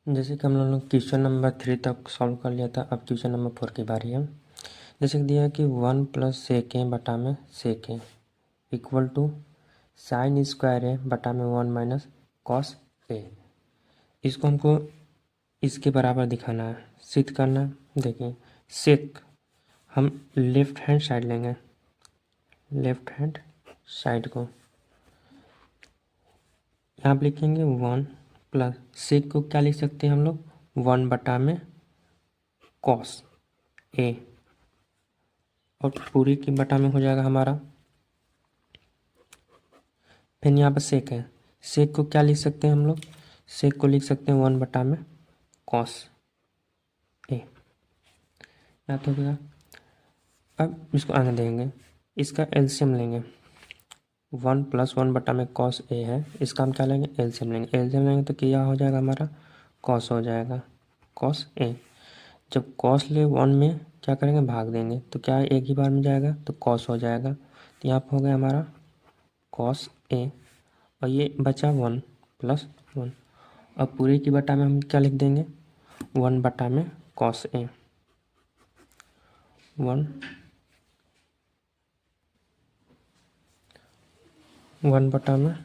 जैसे कि हम लोग क्वेश्चन नंबर 3 तक सॉल्व कर लिया था। अब क्वेश्चन नंबर 4 की बारी है। जैसे कि दिया है कि 1 + sec a बटा में sec a equal to sine square a बटा में 1 - cos a। इसको हमको इसके बराबर दिखाना है, सिद्ध करना है। देखिए सेक हम लेफ्ट हैंड साइड लेंगे, लेफ्ट हैंड साइड को यहाँ पे लिखेंगे 1 प्लस सेक को क्या लिख सकते हैं हम लोग, 1 बटा में कॉस ए, और पूरी की बटा में हो जाएगा हमारा। फिर यहाँ पर सेक है, सेक को क्या लिख सकते हैं हम लोग, सेक को लिख सकते हैं 1 बटा में कॉस ए। याद हो गया। अब इसको आगे देंगे, इसका एलसीएम लेंगे। 1 + 1 बटा में कॉस ए है, इसका हम क्या लेंगे, एलसीएम लेंगे। एलसीएम लेंगे तो क्या हो जाएगा हमारा, कॉस हो जाएगा, कॉस ए। जब कॉस ले 1 में क्या करेंगे, भाग देंगे तो क्या एक ही बार में जाएगा, तो कॉस हो जाएगा। तो यहाँ पर हो गया हमारा कॉस ए, और ये बचा 1 + 1। अब पूरी की बटा में हम क्या लिख देंगे, 1 बटा में कॉस ए, 1 बटा में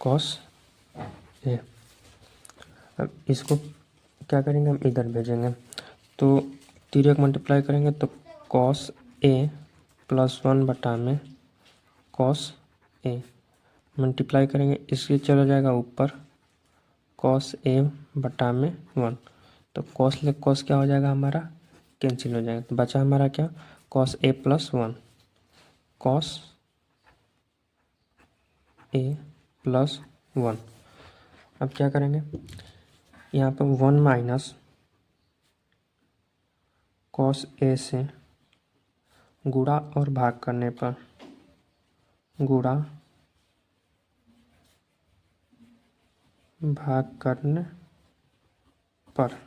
कॉस ए। अब इसको क्या करेंगे, हम इधर भेजेंगे तो तिर्यक मल्टीप्लाई करेंगे तो कॉस ए + 1 बटा में कॉस ए मल्टीप्लाई करेंगे, इसके चला जाएगा ऊपर कॉस ए बटा में 1। तो कॉस ले कॉस क्या हो जाएगा हमारा, कैंसिल हो जाएगा। तो बचा हमारा क्या, कॉस ए + 1, कॉस ए + 1। अब क्या करेंगे, यहाँ पर 1 - कॉस ए से गुणा और भाग करने पर, गुणा भाग करने पर,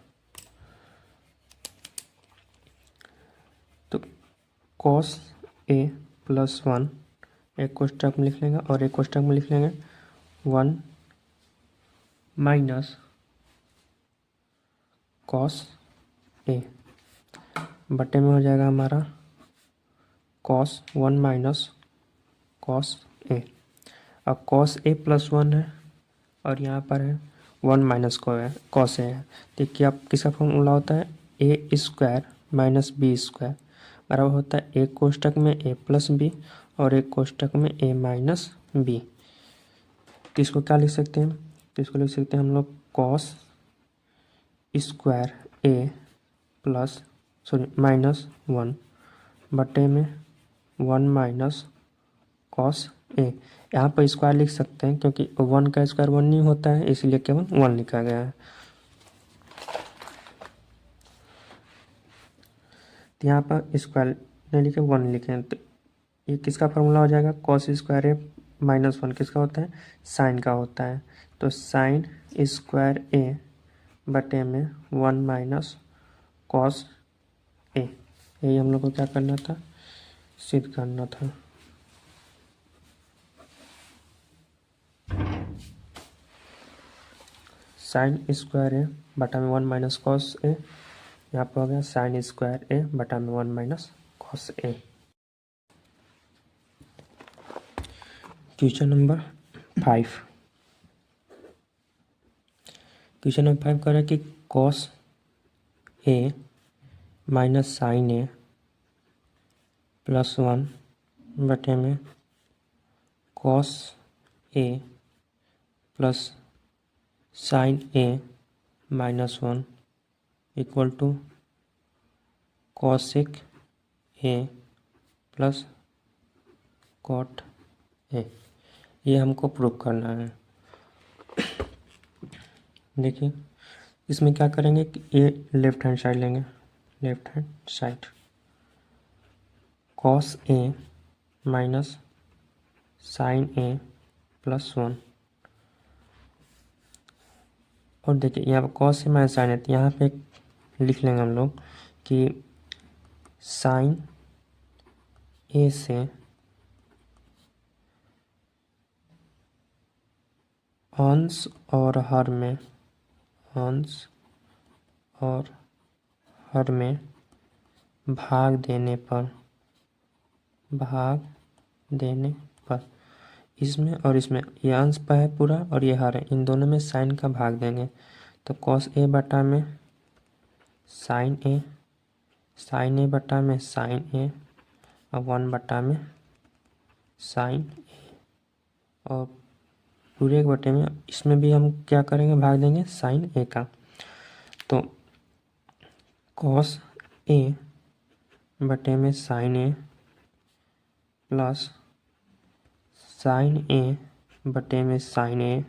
तो कॉस ए + 1 एक कोष्टक में लिख लेंगे और एक कोष्टक में लिख लेंगे 1 - कॉस ए बटे में हो जाएगा हमारा कॉस 1 - कॉस ए। अब कॉस ए + 1 है और यहाँ पर है 1 - कॉस ए है, तो क्या किसका फॉर्मूला होता है, a² - b² बराबर होता है एक कोष्टक में a + b और एक कोष्टक में a - b। तो इसको क्या लिख सकते हैं, तो इसको लिख सकते हैं हम लोग कॉस स्क्वायर a -1 बटे में 1 - कॉस ए। यहाँ पर स्क्वायर लिख सकते हैं क्योंकि 1 का स्क्वायर 1 नहीं होता है, इसलिए केवल 1 लिखा गया है। तो यहाँ पर स्क्वायर नहीं लिखे, 1 लिखे, तो ये किसका फॉर्मूला हो जाएगा, कॉस स्क्वायर ए -1 किसका होता है, साइन का होता है। तो साइन स्क्वायर ए बटे में 1 - कॉस ए, यही हम लोग को क्या करना था, सिद्ध करना था। साइन स्क्वायर ए बटा में 1 - कॉस ए, यहाँ पर हो गया साइन स्क्वायर ए बटा में 1 - cos A. Question number 5, question number 5 कह रहा है कि कॉस ए - साइन ए +1 बटे में cos a + sine a -1 equal to cosec a + cot a. ये हमको प्रूव करना है। देखिए इसमें क्या करेंगे कि ए लेफ्ट हैंड साइड लेंगे, left hand side cos a - sine a +1, और देखिए यहाँ पर कॉस ए - साइन है, तो यहाँ पे लिख लेंगे हम लोग कि साइन ए से अंश और हर में, अंश और हर में भाग देने पर इसमें और इसमें ये अंश पर है पूरा और ये हर है, इन दोनों में साइन का भाग देंगे। तो कॉस ए बटा में साइन ए बटा में साइन ए और 1 बटा में साइन ए, और पूरे एक बटे में इसमें भी हम क्या करेंगे, भाग देंगे साइन ए का। तो कॉस ए बटे में साइन ए प्लस साइन ए बटे में साइन ए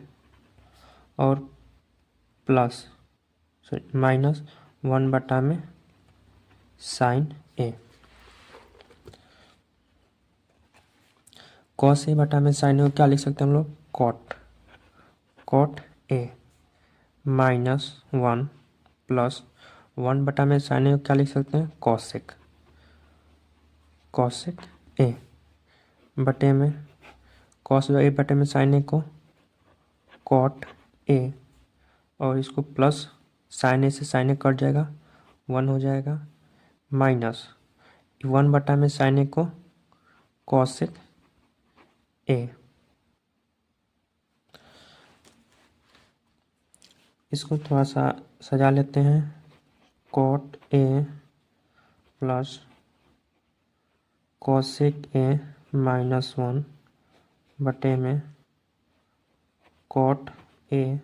और प्लस माइनस 1 बटा में साइन ए। कॉस ए बटा में साइन ए को क्या लिख सकते हैं हम लोग, कॉट ए माइनस 1 प्लस 1 बटा में साइन ए को क्या लिख सकते हैं, कॉसेक ए बटे में कॉस ए बटे में साइन ए को कॉट ए, और इसको प्लस साइन ए से साइन ए कट जाएगा 1 हो जाएगा, माइनस 1 बटा में साइन ए को कॉसेक ए। इसको थोड़ा सा सजा लेते हैं, कॉट ए प्लस कॉसेक ए माइनस 1 बटे में कॉट ए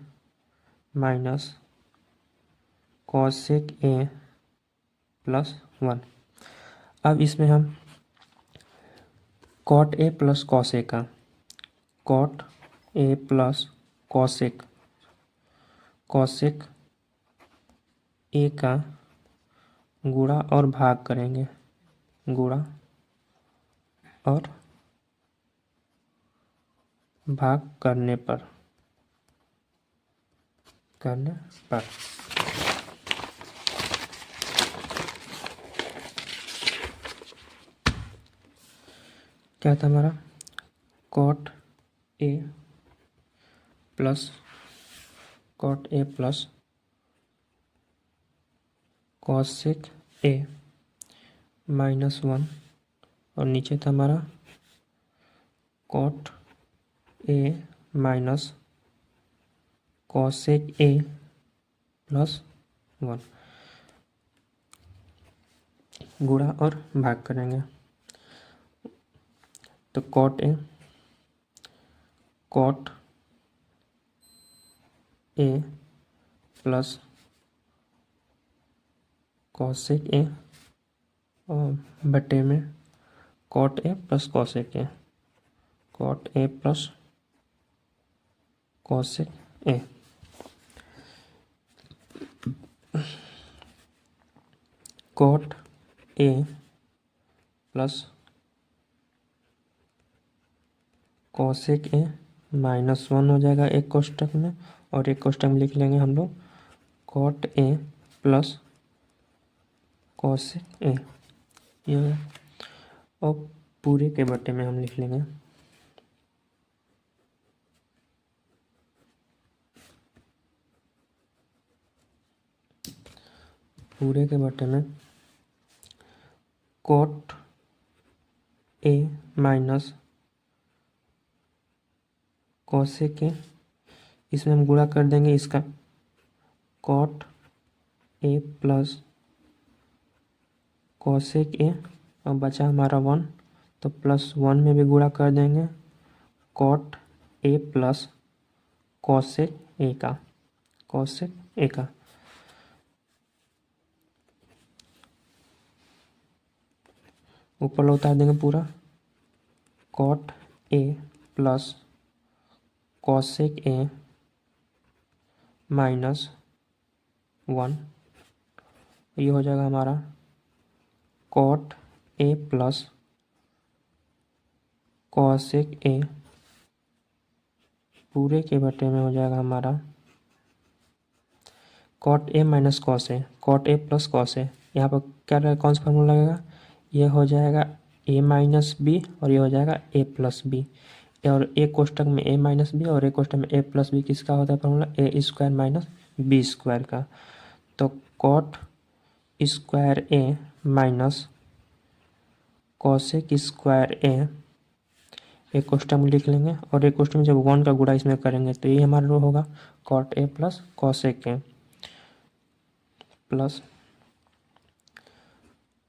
माइनस कॉसेक ए प्लस 1। अब इसमें हम कॉट ए प्लस कॉसेक का, कॉट ए प्लस कॉसेक ए का गुणा और भाग करेंगे, गुणा और भाग करने पर क्या था हमारा, कॉट ए प्लस कॉसेक ए माइनस 1 और नीचे था हमारा कॉट ए माइनस कॉसेक ए प्लस 1, गुणा और भाग करेंगे। तो cot A plus cosec a और बटे में cot A plus cosec a, cot A plus cosec a. Cot A plus cosec A minus 1 हो जाएगा एक कोष्टक में, और एक कोष्टक में लिख लेंगे हम लोग cot A plus cosec a, ये और पूरे के बटे में हम लिख लेंगे पूरे के बटे में cot A minus cosec a, इसमें हम गुणा कर देंगे इसका, cot A plus cosec a और बचा हमारा 1, तो प्लस 1 में भी गुणा कर देंगे कॉट ए प्लस कॉसेक ए का, ऊपर उतार देंगे पूरा, कॉट ए प्लस कॉसेक ए माइनस 1, ये हो जाएगा हमारा cot A plus cosec A पूरे के बटे में हो जाएगा हमारा cot A minus cos A, cot A plus cos A. यहाँ पर क्या रहेगा, कौन सा फार्मूला लगेगा, ये हो जाएगा ए माइनस बी और ये हो जाएगा ए प्लस बी, और एक कोष्टक में ए माइनस बी और एक कोष्टक में ए प्लस बी, किसका होता है फार्मूला, ए स्क्वायर माइनस बी स्क्वायर का। तो cot square a minus cosec square ए, एक क्वेश्चन लिख लेंगे और एक क्वेश्चन जब 1 का गुणा इसमें करेंगे तो ये हमारा रो होगा cot A plus cosec A plus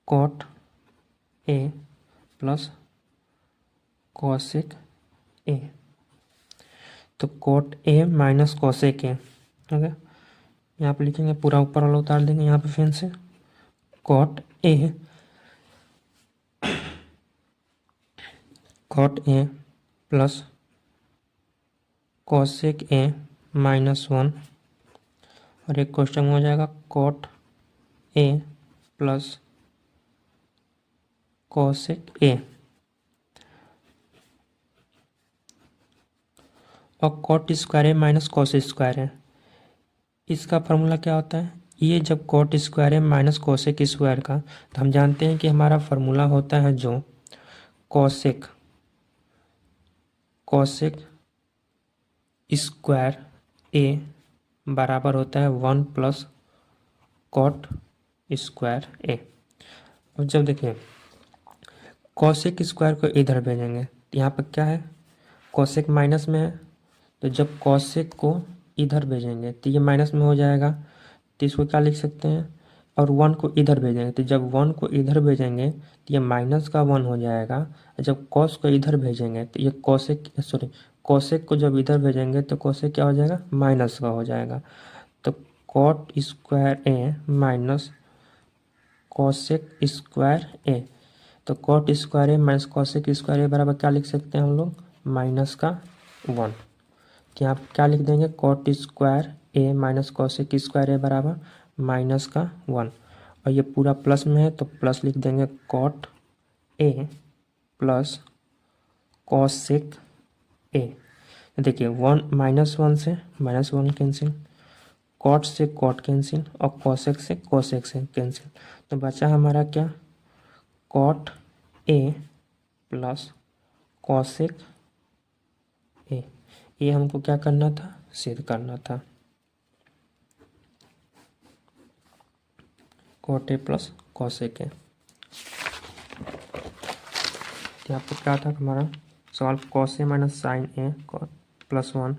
cot A plus cosec A. तो cot A minus cosec A, okay, यहाँ पे लिखेंगे, पूरा ऊपर वाला उतार देंगे यहाँ पे फिर से कॉट ए प्लस कॉसेक ए माइनस 1 और एक क्वेश्चन हो जाएगा cot A plus cosec a. और cot square a minus cos square है, इसका फॉर्मूला क्या होता है, ये जब cot square a minus cosec square का, तो हम जानते हैं कि हमारा फॉर्मूला होता है जो कॉसेक स्क्वायर ए बराबर होता है 1 प्लस कॉट स्क्वायर ए। अब जब देखिए कॉसेक स्क्वायर को इधर भेजेंगे तो यहाँ पर क्या है, कॉसेक माइनस में है, तो जब कॉसेक को इधर भेजेंगे तो ये माइनस में हो जाएगा, तो इसको क्या लिख सकते हैं, और 1 को इधर भेजेंगे तो जब 1 को इधर भेजेंगे तो ये माइनस का 1 हो जाएगा, जब कॉस को इधर भेजेंगे तो ये कॉसेक को जब इधर भेजेंगे तो कॉसेक क्या हो जाएगा, माइनस का हो जाएगा। तो cot square a minus cosec square ए, तो cot square a minus cosec square ए बराबर क्या लिख सकते हैं हम लोग, माइनस का 1। तो यहाँ क्या लिख देंगे, cot square a minus cosec square ए बराबर माइनस का 1, और ये पूरा प्लस में है तो प्लस लिख देंगे cot A plus cosec a. देखिए 1 -1 से -1 कैंसिल, कॉट से कॉट कैंसिल और कॉसेक से कैंसिल, तो बचा हमारा क्या, cot A plus cosec a. ये हमको क्या करना था, सिद्ध करना था, cot A plus cosec a. यहाँ पर क्या था हमारा solve, cos a minus sine a plus 1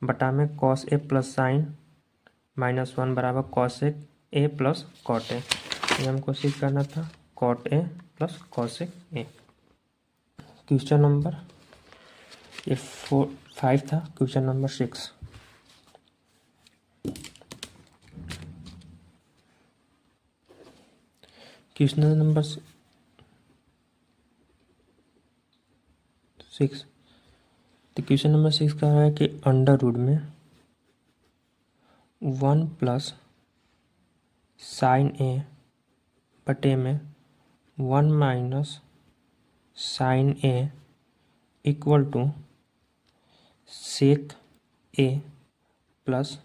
बटा में cos a plus sine minus 1 बराबर cosec A plus cot a. ये हमको सिद्ध करना था cot A plus cosec a. Question number ये 5 था, क्वेश्चन नंबर 6। क्वेश्चन नंबर 6, तो क्वेश्चन नंबर 6 कह रहा है कि अंडर रूट में 1 प्लस साइन ए बटे में 1 minus sine a equal to sec a plus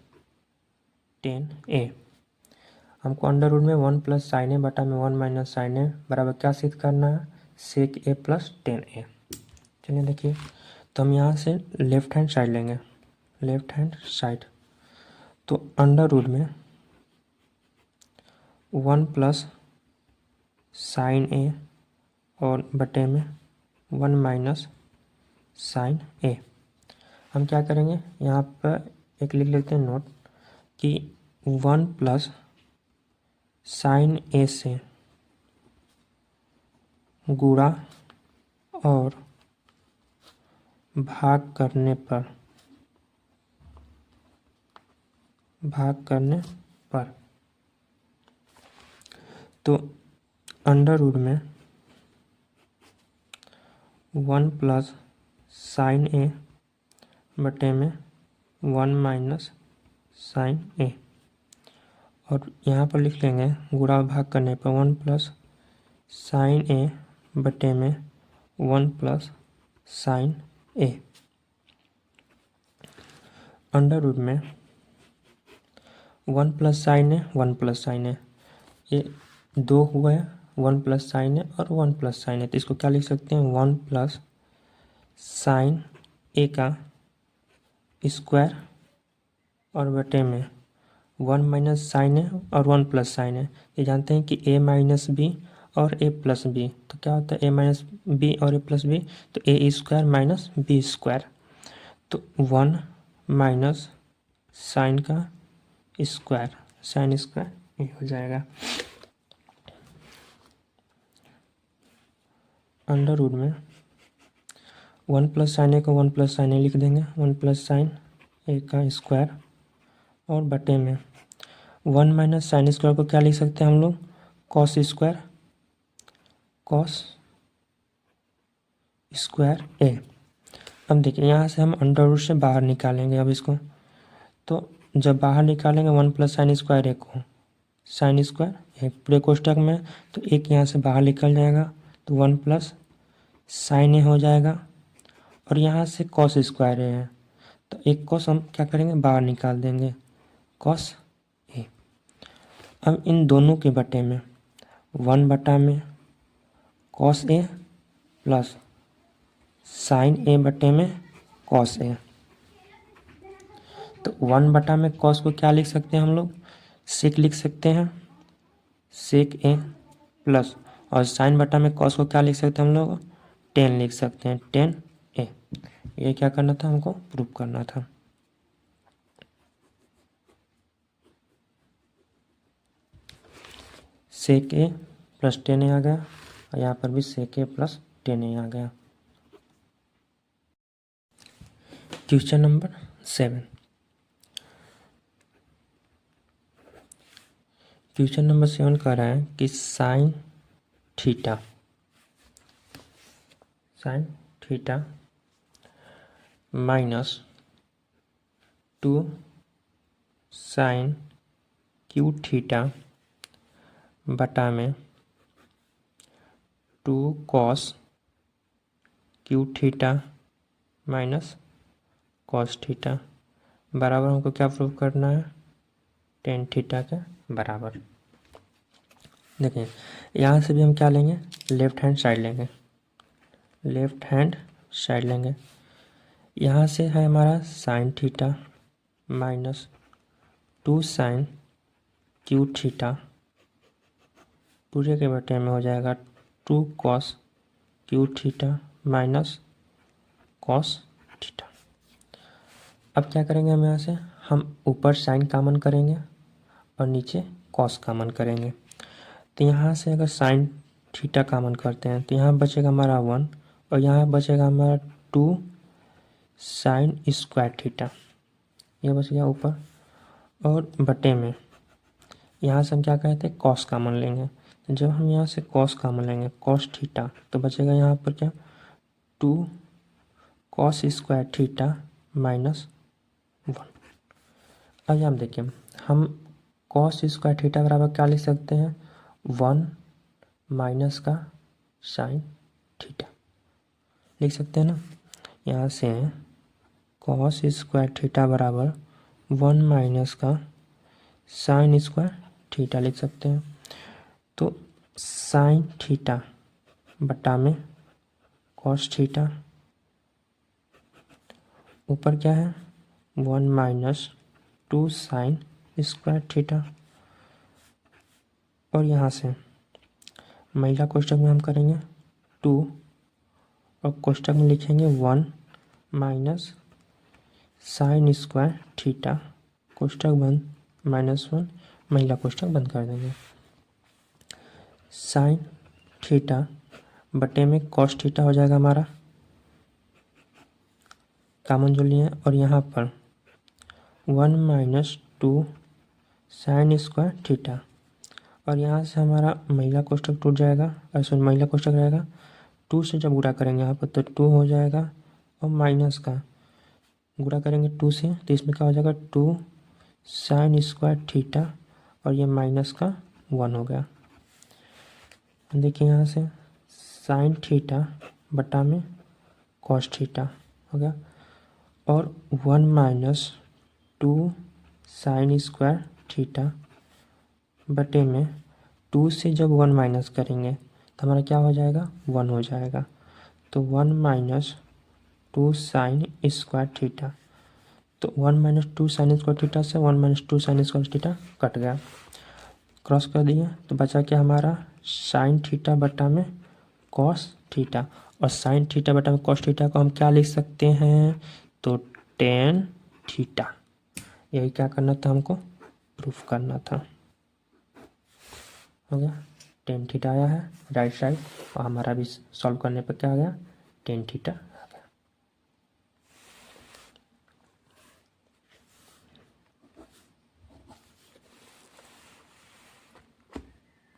10 a. हमको अंडर रूट में 1 प्लस साइन ए बटा में 1 माइनस साइन ए बराबर क्या सिद्ध करना है, सेक ए प्लस 10 ए। चलिए देखिए, तो हम यहाँ से लेफ्ट हैंड साइड लेंगे, लेफ्ट हैंड साइड, तो अंडर रूट में 1 प्लस साइन ए और बटे में 1 माइनस साइन ए। हम क्या करेंगे, यहाँ पर एक लिख लेते हैं नोट कि 1 प्लस साइन ए से गुणा और भाग करने पर तो अंडर रूट में 1 प्लस साइन ए बटे में 1 माइनस साइन ए, और यहाँ पर लिख लेंगे गुणा भाग करने पर 1 प्लस साइन ए बटे में 1 प्लस साइन ए। अंडर रूट में 1 plus sign a 1 plus sign ए, ये 2 हुआ है, 1 प्लस साइन ए और 1 प्लस साइन ए, तो इसको क्या लिख सकते हैं, 1 प्लस साइन ए का स्क्वायर और बटे में वन माइनस साइन है और वन प्लस साइन है। ये जानते हैं कि ए माइनस बी और ए प्लस बी, तो क्या होता है ए माइनस बी और ए प्लस बी, तो ए स्क्वायर माइनस बी स्क्वायर, तो वन माइनस साइन का स्क्वायर, साइन स्क्वायर ये हो जाएगा। अंडर रूट में वन प्लस साइन ए को वन प्लस साइन ए लिख देंगे, वन प्लस साइन ए का स्क्वायर, और बटे में वन माइनस साइन स्क्वायर को क्या लिख सकते हैं हम लोग, कॉस स्क्वायर, कॉस स्क्वायर ए। अब देखिए यहाँ से हम अंडर रूट से बाहर निकालेंगे अब इसको, तो जब बाहर निकालेंगे वन प्लस साइन स्क्वायर ए को, साइन स्क्वायर एक पूरे कोष्टक में, तो एक यहाँ से बाहर निकल जाएगा, तो वन प्लस साइन ए हो जाएगा, और यहाँ से कॉस स्क्वायर ए है, तो एक कॉस हम क्या करेंगे बाहर निकाल देंगे, कॉस ए। अब इन दोनों के बटे में वन बटा में कॉस ए प्लस साइन ए बटे में कॉस ए, तो वन बटा में कॉस को क्या लिख सकते हैं हम लोग, सेक लिख सकते हैं, सेक ए, प्लस और साइन बटा में कॉस को क्या लिख सकते हैं हम लोग, टेन लिख सकते हैं, टेन ए। ये क्या करना था हमको, प्रूफ करना था। सेक ए प्लस टेन ए आ गया, और यहाँ पर भी सेक ए प्लस टेन ए आ गया। क्वेश्चन नंबर 7, क्वेश्चन नंबर 7 कह रहा है कि sine theta minus 2 sine cube theta बटा में 2 cos cube theta minus cos theta बराबर हमको क्या प्रूव करना है, टेन थीटा के बराबर। देखिए यहाँ से भी हम क्या लेंगे, लेफ्ट हैंड साइड लेंगे, लेफ्ट हैंड साइड लेंगे। यहाँ से है हमारा sine theta minus 2 sine cube theta, पूरे के बटे में हो जाएगा 2 cos cube theta minus cos theta. अब क्या करेंगे हम यहाँ से, हम ऊपर साइन कॉमन करेंगे और नीचे कॉस कॉमन करेंगे, तो यहाँ से अगर साइन थीटा कॉमन करते हैं तो यहाँ बचेगा हमारा 1, और यहाँ बचेगा हमारा 2 साइन स्क्वायर थीटा, ये बच गया ऊपर, और बटे में यहाँ से हम क्या कहते हैं कॉस कॉमन लेंगे, तो जब हम यहाँ से कॉस कॉमन लेंगे कॉस थीटा, तो बचेगा यहाँ पर क्या 2 कॉस स्क्वायर थीटा माइनस 1। अब यहाँ देखिए हम कॉस स्क्वायर थीटा बराबर क्या लिख सकते हैं, 1 माइनस का साइन थीटा लिख सकते हैं ना। यहाँ से कॉस स्क्वायर थीटा बराबर 1 माइनस का साइन स्क्वायर थीटा लिख सकते हैं, तो साइन थीटा बटा में कॉस थीटा, ऊपर क्या है 1 माइनस 2 साइन स्क्वायर थीटा, और यहाँ से महिला कोष्ठक में हम करेंगे 2, और कोष्ठक में लिखेंगे 1 माइनस साइन स्क्वायर थीटा, कोष्ठक बंद, -1, महिला कोष्ठक बंद कर देंगे। साइन थीटा बटे में कॉस थीटा हो जाएगा हमारा, कॉमन जो लिए, और यहाँ पर 1 माइनस 2 साइन स्क्वायर थीटा, और यहाँ से हमारा महिला कोष्ठक टूट जाएगा, ऐसे महिला कोष्ठक रहेगा, 2 से जब गुणा करेंगे यहाँ पर तो 2 हो जाएगा, और माइनस का गुणा करेंगे 2 से, तो इसमें क्या हो जाएगा 2 साइन स्क्वायर थीटा, और ये माइनस का 1 हो गया। देखिए यहाँ से साइन थीटा बटा में कॉस थीटा हो गया, और 1 माइनस 2 साइन स्क्वायर थीटा बटे में 2 से जब 1 माइनस करेंगे तो हमारा क्या हो जाएगा 1 हो जाएगा, तो 1 माइनस 2 साइन स्क्वायर थीटा, तो 1 माइनस 2 साइन स्क्वायर थीटा से 1 minus 2 sine square theta cut गया, क्रॉस कर दिया तो बचा क्या हमारा साइन थीटा बटा में कॉस थीटा। और साइन थीटा बटा में कॉस थीटा को हम क्या लिख सकते हैं, तो टेन थीटा। यही क्या करना था हमको, प्रूफ करना था। हो गया, टेन थीटा आया है राइट साइड, और हमारा भी सॉल्व करने पर क्या आ गया, टेन थीटा